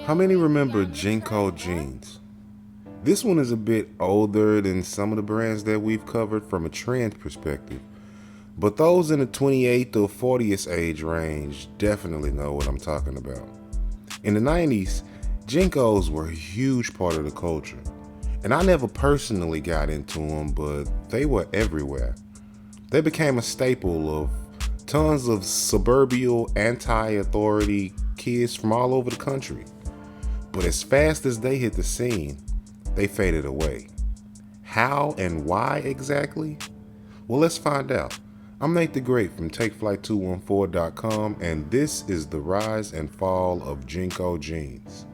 How many remember Jnco Jeans? This one is a bit older than some of the brands that we've covered from a trend perspective, but those in the 28th or 40th age range definitely know what I'm talking about. In the 90s, Jincos were a huge part of the culture, and I never personally got into them, but they were everywhere. They became a staple of tons of suburbial, anti-authority kids from all over the country. But as fast as they hit the scene, they faded away. How and why exactly? Well, let's find out. I'm Nate the Great from TakeFlight214.com, and this is the rise and fall of Jnco Jeans.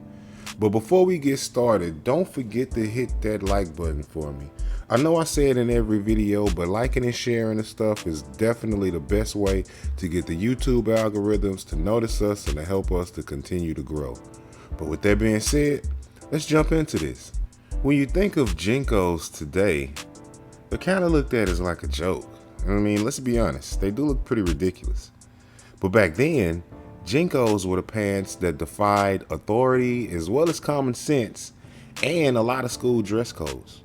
But before we get started, don't forget to hit that like button for me. I know I say it in every video, but liking and sharing the stuff is definitely the best way to get the YouTube algorithms to notice us and to help us to continue to grow. But with that being said, let's jump into this. When you think of Jincos today, they're kind of looked at as like a joke. I mean, let's be honest, they do look pretty ridiculous. But back then, Jincos were the pants that defied authority as well as common sense and a lot of school dress codes.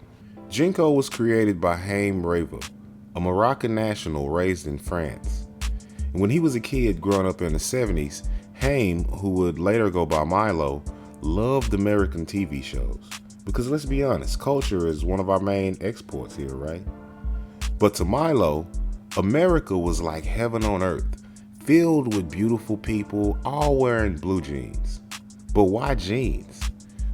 Jnco was created by Haim Reva, a Moroccan national raised in France. And when he was a kid growing up in the 70s, Haim, who would later go by Milo, loved American TV shows. Because let's be honest, culture is one of our main exports here, right? But to Milo, America was like heaven on earth, filled with beautiful people, all wearing blue jeans. But why jeans?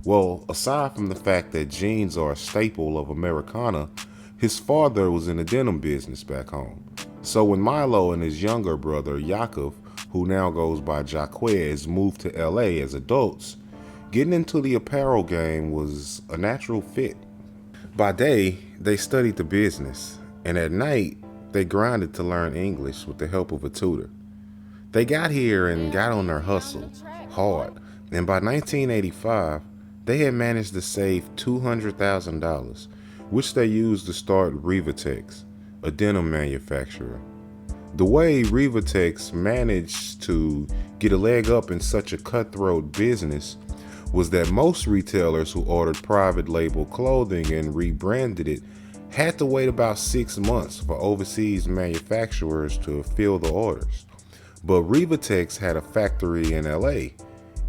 Well, aside from the fact that jeans are a staple of Americana, his father was in the denim business back home. So when Milo and his younger brother, Yakov, who now goes by Jaquez, moved to LA as adults, getting into the apparel game was a natural fit. By day, they studied the business, and at night, they grinded to learn English with the help of a tutor. They got here and got on their hustle, hard, and by 1985, they had managed to save $200,000, which they used to start Rebranding, a denim manufacturer. The way Rebranding managed to get a leg up in such a cutthroat business was that most retailers who ordered private label clothing and rebranded it had to wait about 6 months for overseas manufacturers to fill the orders. But Rebranding had a factory in LA,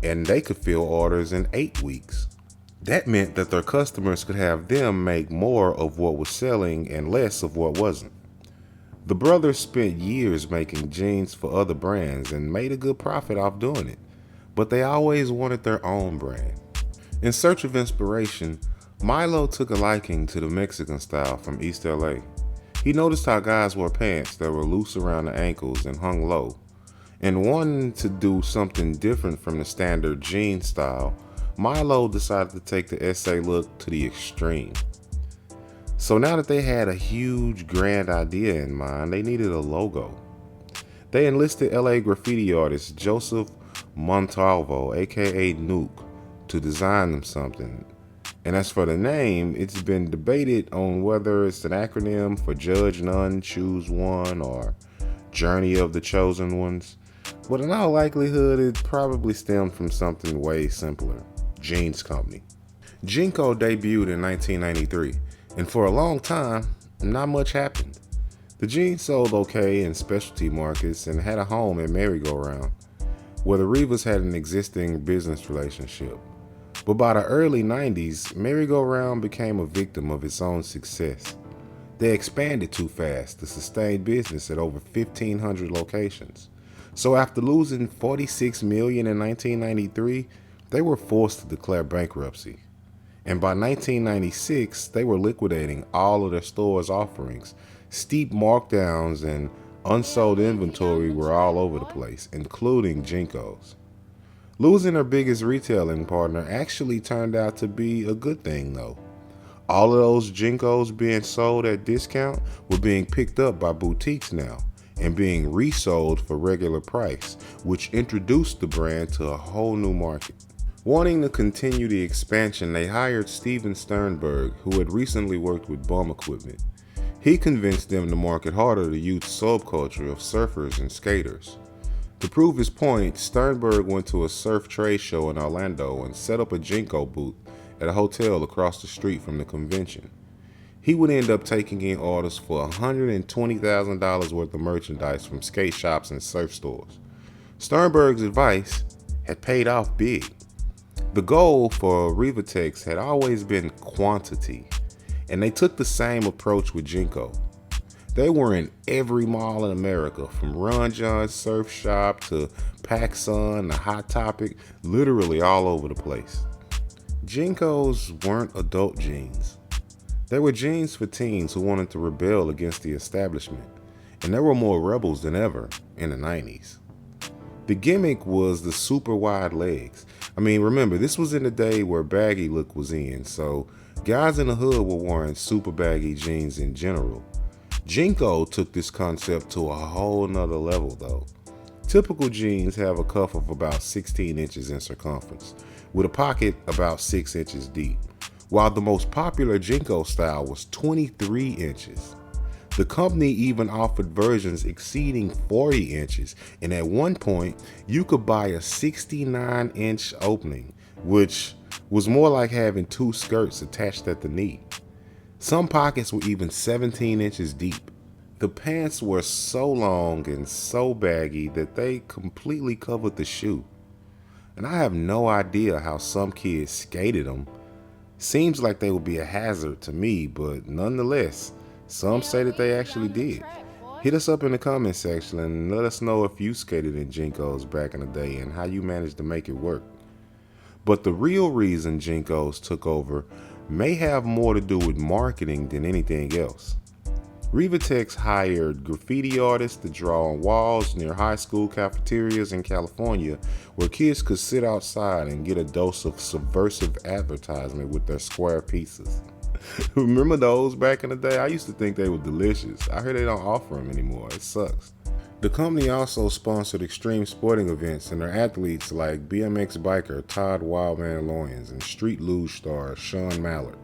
and they could fill orders in 8 weeks. That meant that their customers could have them make more of what was selling and less of what wasn't. The brothers spent years making jeans for other brands and made a good profit off doing it, but they always wanted their own brand. In search of inspiration, Milo took a liking to the Mexican style from East LA. He noticed how guys wore pants that were loose around the ankles and hung low, and wanting to do something different from the standard jean style, Milo decided to take the SA look to the extreme. So now that they had a huge grand idea in mind, they needed a logo. They enlisted LA graffiti artist Joseph Montalvo, aka Nuke, to design them something. And as for the name, it's been debated on whether it's an acronym for Judge None, Choose One, or Journey of the Chosen Ones. But in all likelihood, it probably stemmed from something way simpler: Jeans Company. Jnco debuted in 1993, and for a long time, not much happened. The jeans sold okay in specialty markets and had a home at Merry-Go-Round, where the Revas had an existing business relationship. But by the early 90s, Merry-Go-Round became a victim of its own success. They expanded too fast to sustain business at over 1,500 locations. So after losing $46 million in 1993, they were forced to declare bankruptcy. And by 1996, they were liquidating all of their stores' offerings. Steep markdowns and unsold inventory were all over the place, including Jincos. Losing their biggest retailing partner actually turned out to be a good thing though. All of those Jincos being sold at discount were being picked up by boutiques now and being resold for regular price, which introduced the brand to a whole new market. Wanting to continue the expansion, they hired Steven Sternberg, who had recently worked with Bum Equipment. He convinced them to market harder the youth subculture of surfers and skaters. To prove his point, Sternberg went to a surf trade show in Orlando and set up a Jnco booth at a hotel across the street from the convention. He would end up taking in orders for $120,000 worth of merchandise from skate shops and surf stores. Sternberg's advice had paid off big. The goal for Rebranding had always been quantity, and they took the same approach with Jnco. They were in every mall in America, from Ron John's surf shop to PacSun to Hot Topic, literally all over the place. Jincos weren't adult jeans. They were jeans for teens who wanted to rebel against the establishment, and they were more rebels than ever in the 90s. The gimmick was the super wide legs. I mean, remember, this was in the day where baggy look was in, so guys in the hood were wearing super baggy jeans in general. Jnco took this concept to a whole nother level though. Typical jeans have a cuff of about 16 inches in circumference, with a pocket about 6 inches deep, while the most popular Jnco style was 23 inches. The company even offered versions exceeding 40 inches, and at one point, you could buy a 69-inch opening, which was more like having two skirts attached at the knee. Some pockets were even 17 inches deep. The pants were so long and so baggy that they completely covered the shoe. And I have no idea how some kids skated them. Seems like they would be a hazard to me, but nonetheless, some say that they actually did. Hit us up in the comment section and let us know if you skated in Jincos back in the day and how you managed to make it work. But the real reason Jincos took over may have more to do with marketing than anything else. Rebranding hired graffiti artists to draw on walls near high school cafeterias in California where kids could sit outside and get a dose of subversive advertisement with their square pieces. Remember those back in the day? I used to think they were delicious. I heard they don't offer them anymore. It sucks. The company also sponsored extreme sporting events, and their athletes like BMX biker Todd Wildman Loyens and street luge star Sean Mallard.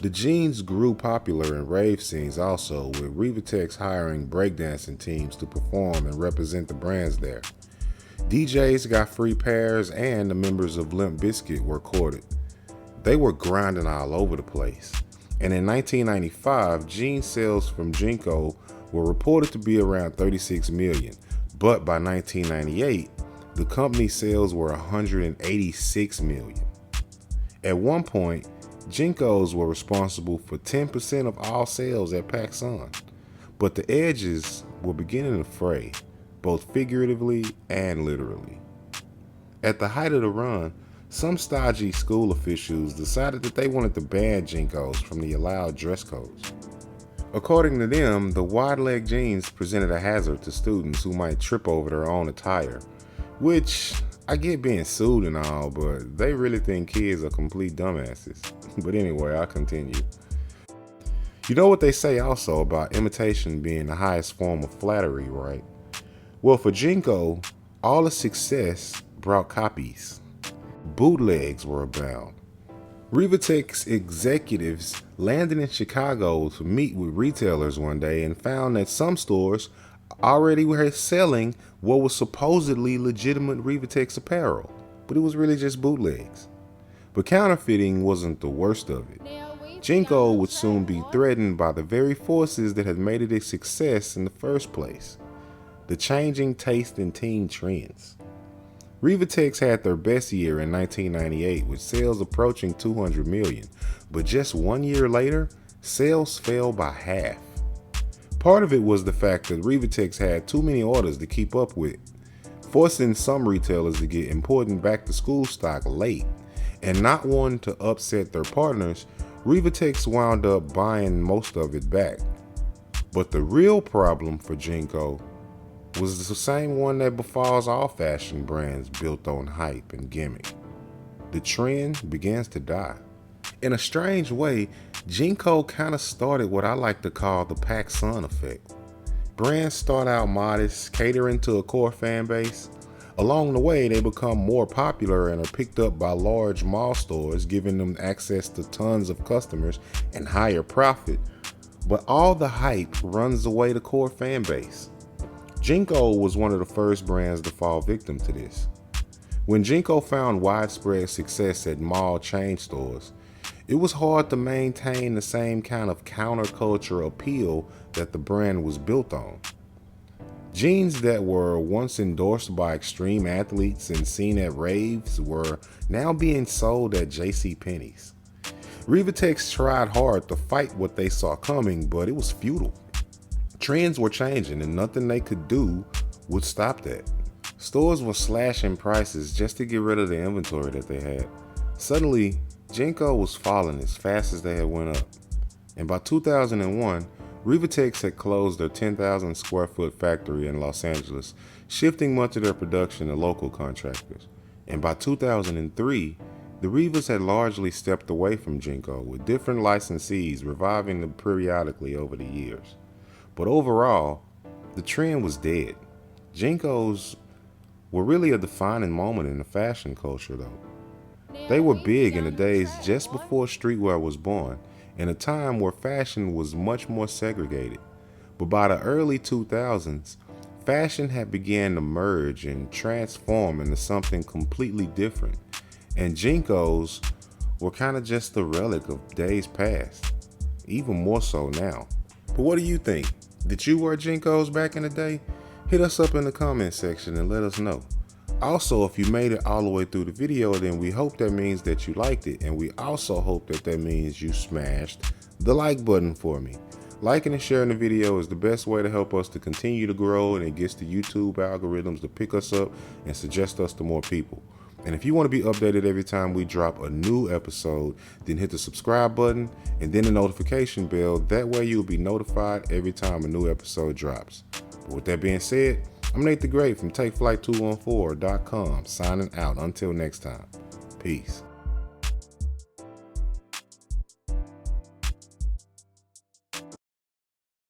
The jeans grew popular in rave scenes also, with Rebranding hiring breakdancing teams to perform and represent the brands there. DJs got free pairs, and the members of Limp Bizkit were courted. They were grinding all over the place. And in 1995, jean sales from Jnco were reported to be around 36 million, but by 1998, the company's sales were 186 million. At one point, Jincos were responsible for 10% of all sales at PacSun, but the edges were beginning to fray, both figuratively and literally. At the height of the run, some stodgy school officials decided that they wanted to ban Jincos from the allowed dress codes. According to them, the wide-leg jeans presented a hazard to students who might trip over their own attire, which I get being sued and all, but they really think kids are complete dumbasses. But anyway, I'll continue. You know what they say also about imitation being the highest form of flattery, right? Well, for Jnco, all the success brought copies. Bootlegs were abound. Rebranding executives landed in Chicago to meet with retailers one day and found that some stores already were selling what was supposedly legitimate Rebranding apparel, but it was really just bootlegs. But counterfeiting wasn't the worst of it. Jnco would soon be threatened by the very forces that had made it a success in the first place: the changing taste in teen trends. Rebranding had their best year in 1998 with sales approaching 200 million, but just 1 year later, sales fell by half. Part of it was the fact that Rebranding had too many orders to keep up with, forcing some retailers to get important back-to-school stock late, and not wanting to upset their partners, Rebranding wound up buying most of it back. But the real problem for Jnco was the same one that befalls all fashion brands built on hype and gimmick. The trend begins to die. In a strange way, Jnco kind of started what I like to call the PacSun effect. Brands start out modest, catering to a core fan base. Along the way, they become more popular and are picked up by large mall stores, giving them access to tons of customers and higher profit. But all the hype runs away the core fan base. Jnco was one of the first brands to fall victim to this. When Jnco found widespread success at mall chain stores, it was hard to maintain the same kind of counterculture appeal that the brand was built on. Jeans that were once endorsed by extreme athletes and seen at raves were now being sold at JCPenney's. Rebranding tried hard to fight what they saw coming, but it was futile. Trends were changing and nothing they could do would stop that. Stores were slashing prices just to get rid of the inventory that they had. Suddenly, Jnco was falling as fast as they had went up. And by 2001, Rebranding had closed their 10,000 square foot factory in Los Angeles, shifting much of their production to local contractors. And by 2003, the Revas had largely stepped away from Jnco, with different licensees reviving them periodically over the years. But overall, the trend was dead. Jincos were really a defining moment in the fashion culture though. They were big in the days just before streetwear was born, in a time where fashion was much more segregated. But by the early 2000s, fashion had begun to merge and transform into something completely different. And Jincos were kind of just a relic of days past, even more so now. But what do you think? Did you wear Jincos back in the day? Hit us up in the comment section and let us know. Also, if you made it all the way through the video, then we hope that means that you liked it, and we also hope that that means you smashed the like button for me. Liking and sharing the video is the best way to help us to continue to grow, and it gets the YouTube algorithms to pick us up and suggest us to more people. And if you want to be updated every time we drop a new episode, then hit the subscribe button and then the notification bell. That way you'll be notified every time a new episode drops. But with that being said, I'm Nate the Great from TakeFlight214.com signing out. Until next time, peace.